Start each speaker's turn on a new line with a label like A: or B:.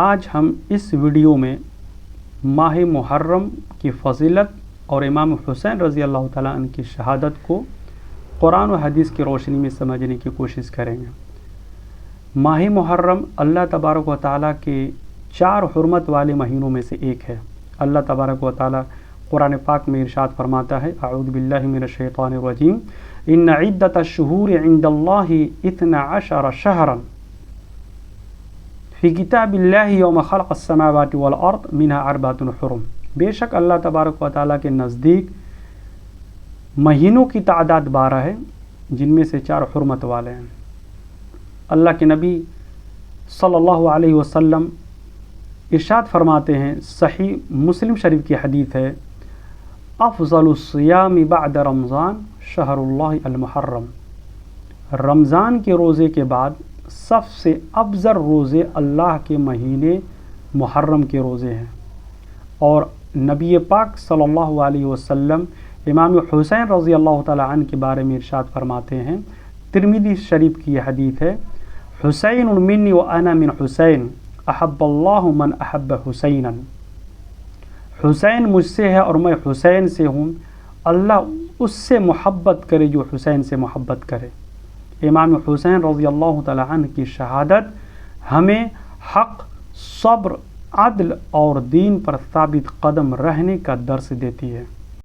A: آج ہم اس ویڈیو میں ماہ محرم کی فضیلت اور امام حسین رضی اللہ تعالیٰ عنہ کی شہادت کو قرآن و حدیث کی روشنی میں سمجھنے کی کوشش کریں گے۔ ماہ محرم اللہ تبارک و تعالیٰ کے 4 حرمت والے مہینوں میں سے ایک ہے۔ اللہ تبارک و تعالیٰ قرآن پاک میں ارشاد فرماتا ہے، اعوذ باللہ من الشیطان الرجیم، ان عدت الشہور عند اللہ 12 شہرا فی کتاب اللہ یوم خلق السماوات والارض منها 4 حرم۔ بے شک اللہ تبارک و تعالیٰ کے نزدیک مہینوں کی تعداد 12 ہے، جن میں سے 4 حرمت والے ہیں۔ اللہ کے نبی صلی اللہ علیہ وسلم ارشاد فرماتے ہیں، صحیح مسلم شریف کی حدیث ہے، افضل الصیام بعد رمضان شہر اللہ المحرم۔ رمضان کے روزے کے بعد سب سے افضل روزے اللہ کے مہینے محرم کے روزے ہیں۔ اور نبی پاک صلی اللہ علیہ وسلم امام حسین رضی اللہ تعالیٰ عنہ کے بارے میں ارشاد فرماتے ہیں، ترمذی شریف کی یہ حدیث ہے، حسین منی وانا من حسین احب اللہ من احب حسینا۔ حسین مجھ سے ہے اور میں حسین سے ہوں، اللہ اس سے محبت کرے جو حسین سے محبت کرے۔ امام حسین رضی اللہ تعالیٰ عنہ کی شہادت ہمیں حق، صبر، عدل اور دین پر ثابت قدم رہنے کا درس دیتی ہے۔